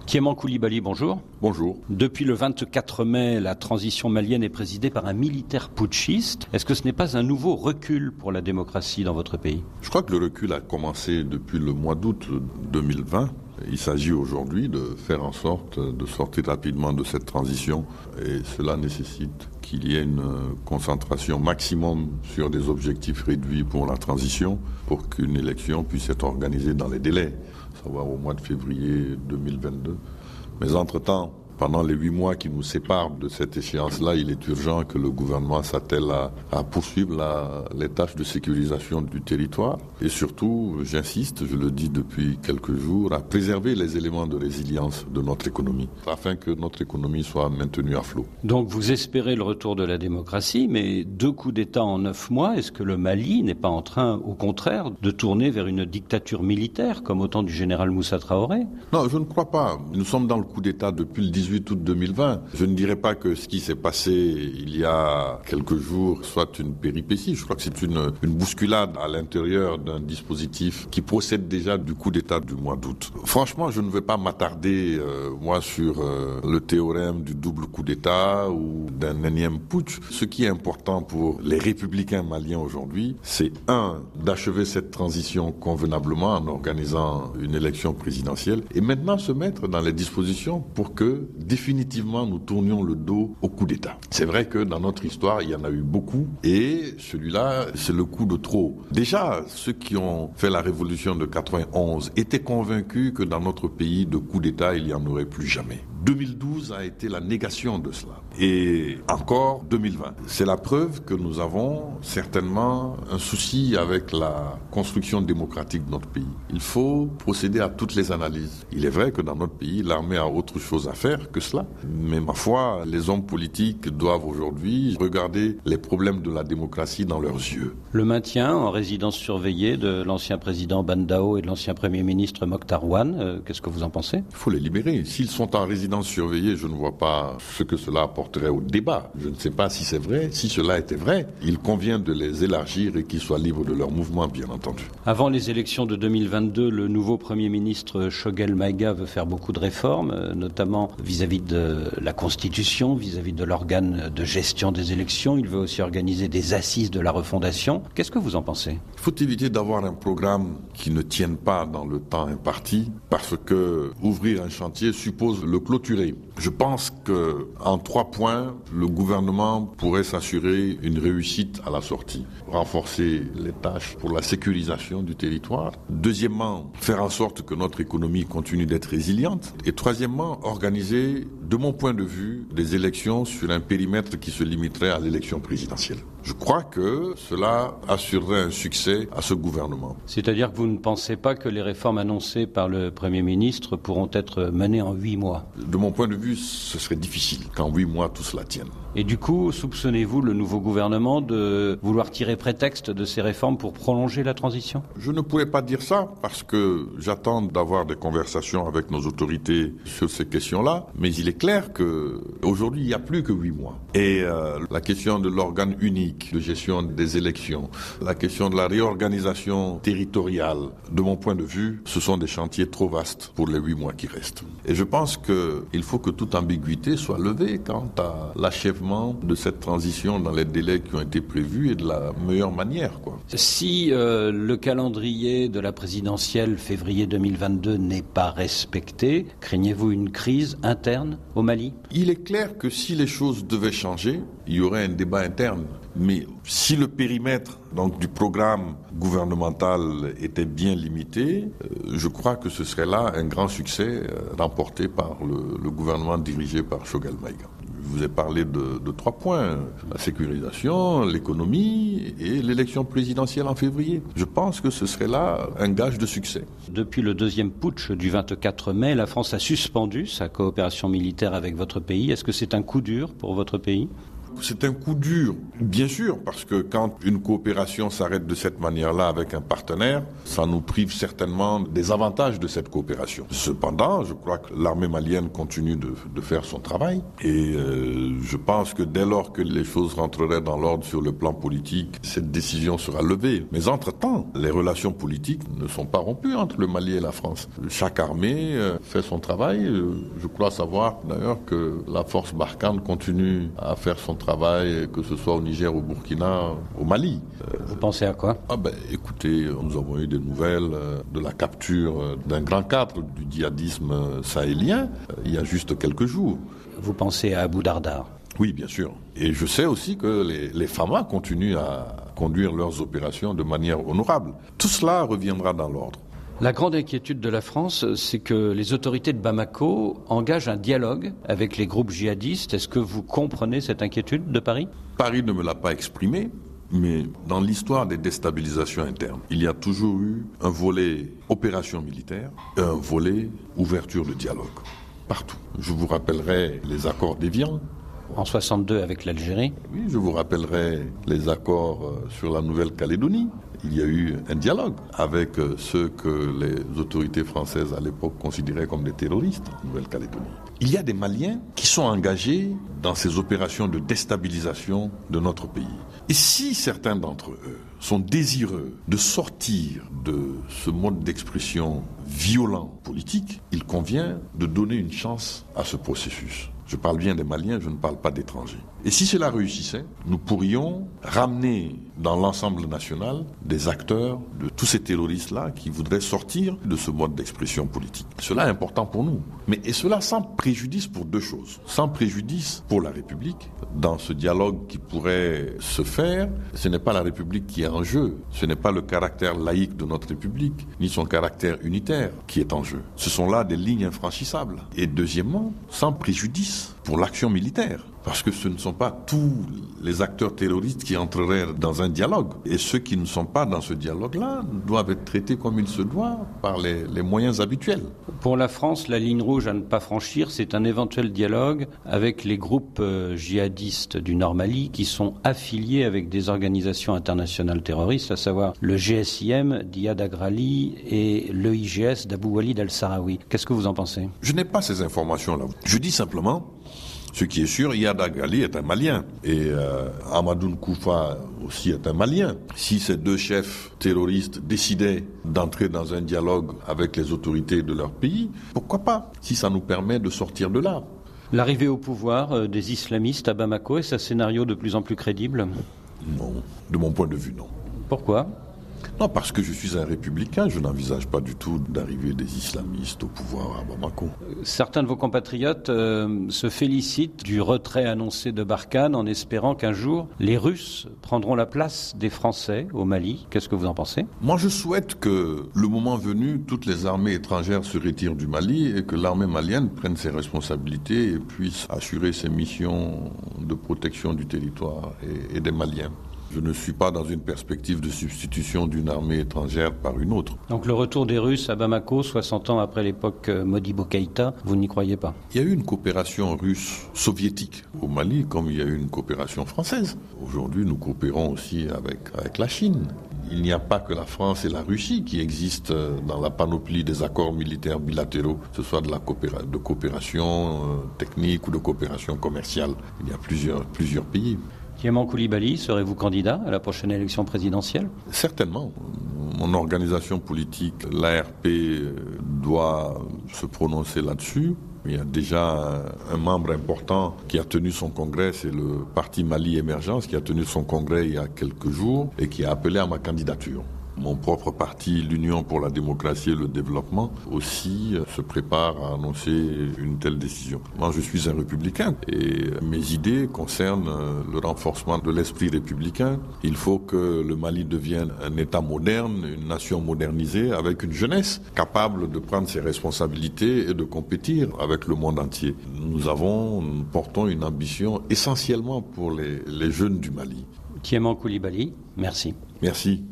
Thiéman Coulibaly, bonjour. Bonjour. Depuis le 24 mai, la transition malienne est présidée par un militaire putschiste. Est-ce que ce n'est pas un nouveau recul pour la démocratie dans votre pays ? Je crois que le recul a commencé depuis le mois d'août 2020. Il s'agit aujourd'hui de faire en sorte de sortir rapidement de cette transition et cela nécessite qu'il y ait une concentration maximum sur des objectifs réduits pour la transition pour qu'une élection puisse être organisée dans les délais, savoir au mois de février 2022. Mais entre-temps, pendant les 8 mois qui nous séparent de cette échéance-là, il est urgent que le gouvernement s'attelle à poursuivre les tâches de sécurisation du territoire et surtout, j'insiste, je le dis depuis quelques jours, à préserver les éléments de résilience de notre économie afin que notre économie soit maintenue à flot. Donc vous espérez le retour de la démocratie, mais 2 coups d'État en 9 mois, est-ce que le Mali n'est pas en train, au contraire, de tourner vers une dictature militaire comme au temps du général Moussa Traoré ? Non, je ne crois pas. Nous sommes dans le coup d'État depuis le 18 août 2020. Je ne dirais pas que ce qui s'est passé il y a quelques jours soit une péripétie. Je crois que c'est une bousculade à l'intérieur d'un dispositif qui procède déjà du coup d'État du mois d'août. Franchement, je ne vais pas m'attarder, sur le théorème du double coup d'État ou d'un énième putsch. Ce qui est important pour les républicains maliens aujourd'hui, c'est d'achever cette transition convenablement en organisant une élection présidentielle et maintenant se mettre dans les dispositions pour que définitivement nous tournions le dos au coup d'État. C'est vrai que dans notre histoire, il y en a eu beaucoup et celui-là, c'est le coup de trop. Déjà, ceux qui ont fait la révolution de 91 étaient convaincus que dans notre pays, de coup d'État, il n'y en aurait plus jamais. 2012 a été la négation de cela. Et encore 2020. C'est la preuve que nous avons certainement un souci avec la construction démocratique de notre pays. Il faut procéder à toutes les analyses. Il est vrai que dans notre pays, l'armée a autre chose à faire que cela. Mais ma foi, les hommes politiques doivent aujourd'hui regarder les problèmes de la démocratie dans leurs yeux. Le maintien en résidence surveillée de l'ancien président Bandao et de l'ancien premier ministre Mokhtar Ouane, qu'est-ce que vous en pensez ? Il faut les libérer. S'ils sont en résidence surveillée, je ne vois pas ce que cela apporterait au débat. Je ne sais pas si c'est vrai. Si cela était vrai, il convient de les élargir et qu'ils soient libres de leurs mouvements, bien entendu. Avant les élections de 2022, le nouveau Premier ministre Choguel Maïga veut faire beaucoup de réformes, notamment vis-à-vis de la Constitution, vis-à-vis de l'organe de gestion des élections. Il veut aussi organiser des assises de la refondation. Qu'est-ce que vous en pensez ? Il faut éviter d'avoir un programme qui ne tienne pas dans le temps imparti, parce que ouvrir un chantier suppose le clôturer. Je pense qu'en 3 points, le gouvernement pourrait s'assurer une réussite à la sortie. Renforcer les tâches pour la sécurisation du territoire. Deuxièmement, faire en sorte que notre économie continue d'être résiliente. Et troisièmement, organiser, de mon point de vue, des élections sur un périmètre qui se limiterait à l'élection présidentielle. Je crois que cela assurerait un succès à ce gouvernement. C'est-à-dire que vous ne pensez pas que les réformes annoncées par le Premier ministre pourront être menées en 8 mois ? De mon point de vue, ce serait difficile qu'en 8 mois tout cela tienne. Et du coup, soupçonnez-vous le nouveau gouvernement de vouloir tirer prétexte de ces réformes pour prolonger la transition ? Je ne pourrais pas dire ça parce que j'attends d'avoir des conversations avec nos autorités sur ces questions-là. Mais il est clair qu'aujourd'hui, il n'y a plus que 8 mois. Et la question de l'organe unique de gestion des élections, la question de la réorganisation territoriale, de mon point de vue, ce sont des chantiers trop vastes pour les 8 mois qui restent. Et je pense qu'il faut que toute ambiguïté soit levée quant à l'achèvement de cette transition dans les délais qui ont été prévus et de la meilleure manière, Si le calendrier de la présidentielle février 2022 n'est pas respecté, craignez-vous une crise interne au Mali ? Il est clair que si les choses devaient changer, il y aurait un débat interne. Mais si le périmètre du programme gouvernemental était bien limité, je crois que ce serait là un grand succès remporté par le gouvernement dirigé par Choguel Maïga. Je vous ai parlé de 3 points, la sécurisation, l'économie et l'élection présidentielle en février. Je pense que ce serait là un gage de succès. Depuis le 2e putsch du 24 mai, la France a suspendu sa coopération militaire avec votre pays. Est-ce que c'est un coup dur pour votre pays ? C'est un coup dur, bien sûr, parce que quand une coopération s'arrête de cette manière-là avec un partenaire, ça nous prive certainement des avantages de cette coopération. Cependant, je crois que l'armée malienne continue de faire son travail et je pense que dès lors que les choses rentreraient dans l'ordre sur le plan politique, cette décision sera levée. Mais entre-temps, les relations politiques ne sont pas rompues entre le Mali et la France. Chaque armée fait son travail. Je crois savoir d'ailleurs que la force Barkhane continue à faire son travail, que ce soit au Niger, au Burkina, au Mali. Vous pensez à quoi ? Écoutez, nous avons eu des nouvelles de la capture d'un grand cadre du djihadisme sahélien il y a juste quelques jours. Vous pensez à Abu Dardar ? Oui, bien sûr. Et je sais aussi que les FAMA continuent à conduire leurs opérations de manière honorable. Tout cela reviendra dans l'ordre. La grande inquiétude de la France, c'est que les autorités de Bamako engagent un dialogue avec les groupes djihadistes. Est-ce que vous comprenez cette inquiétude de Paris ? Paris ne me l'a pas exprimé, mais dans l'histoire des déstabilisations internes, il y a toujours eu un volet opération militaire et un volet ouverture de dialogue. Partout. Je vous rappellerai les accords d'Évian. En 62 avec l'Algérie. Oui, je vous rappellerai les accords sur la Nouvelle-Calédonie. Il y a eu un dialogue avec ceux que les autorités françaises à l'époque considéraient comme des terroristes en Nouvelle-Calédonie. Il y a des Maliens qui sont engagés dans ces opérations de déstabilisation de notre pays. Et si certains d'entre eux sont désireux de sortir de ce mode d'expression violent politique, il convient de donner une chance à ce processus. Je parle bien des Maliens, je ne parle pas d'étrangers. Et si cela réussissait, nous pourrions ramener dans l'ensemble national des acteurs de tous ces terroristes-là qui voudraient sortir de ce mode d'expression politique. Cela est important pour nous. Et cela sans préjudice pour deux choses. Sans préjudice pour la République. Dans ce dialogue qui pourrait se faire, ce n'est pas la République qui est en jeu. Ce n'est pas le caractère laïque de notre République, ni son caractère unitaire qui est en jeu. Ce sont là des lignes infranchissables. Et deuxièmement, sans préjudice pour l'action militaire. Parce que ce ne sont pas tous les acteurs terroristes qui entreraient dans un dialogue. Et ceux qui ne sont pas dans ce dialogue-là doivent être traités comme il se doit par les moyens habituels. Pour la France, la ligne rouge à ne pas franchir, c'est un éventuel dialogue avec les groupes djihadistes du Nord Mali qui sont affiliés avec des organisations internationales terroristes, à savoir le GSIM d'Iyad Agrali et le IGS d'Abou Walid al-Sahraoui. Qu'est-ce que vous en pensez ? Je n'ai pas ces informations-là. Je dis simplement... Ce qui est sûr, Iyad Agrali est un Malien et Amadou Nkoufa aussi est un Malien. Si ces deux chefs terroristes décidaient d'entrer dans un dialogue avec les autorités de leur pays, pourquoi pas, si ça nous permet de sortir de là. L'arrivée au pouvoir des islamistes à Bamako, est-ce un scénario de plus en plus crédible ? Non, de mon point de vue, non. Pourquoi ? Non, parce que je suis un républicain, je n'envisage pas du tout d'arriver des islamistes au pouvoir à Bamako. Certains de vos compatriotes se félicitent du retrait annoncé de Barkhane en espérant qu'un jour, les Russes prendront la place des Français au Mali. Qu'est-ce que vous en pensez ? Moi, je souhaite que, le moment venu, toutes les armées étrangères se retirent du Mali et que l'armée malienne prenne ses responsabilités et puisse assurer ses missions de protection du territoire et des Maliens. Je ne suis pas dans une perspective de substitution d'une armée étrangère par une autre. Donc le retour des Russes à Bamako, 60 ans après l'époque Modibo Keïta, vous n'y croyez pas ? Il y a eu une coopération russe-soviétique au Mali, comme il y a eu une coopération française. Aujourd'hui, nous coopérons aussi avec la Chine. Il n'y a pas que la France et la Russie qui existent dans la panoplie des accords militaires bilatéraux, que ce soit de coopération technique ou de coopération commerciale. Il y a plusieurs pays. Thiéman Coulibaly, serez-vous candidat à la prochaine élection présidentielle ? Certainement. Mon organisation politique, l'ARP, doit se prononcer là-dessus. Il y a déjà un membre important qui a tenu son congrès, c'est le parti Mali Émergence, qui a tenu son congrès il y a quelques jours et qui a appelé à ma candidature. Mon propre parti, l'Union pour la démocratie et le développement, aussi se prépare à annoncer une telle décision. Moi, je suis un républicain et mes idées concernent le renforcement de l'esprit républicain. Il faut que le Mali devienne un État moderne, une nation modernisée, avec une jeunesse capable de prendre ses responsabilités et de compétir avec le monde entier. Nous portons une ambition essentiellement pour les jeunes du Mali. Thiéman Coulibaly, merci. Merci.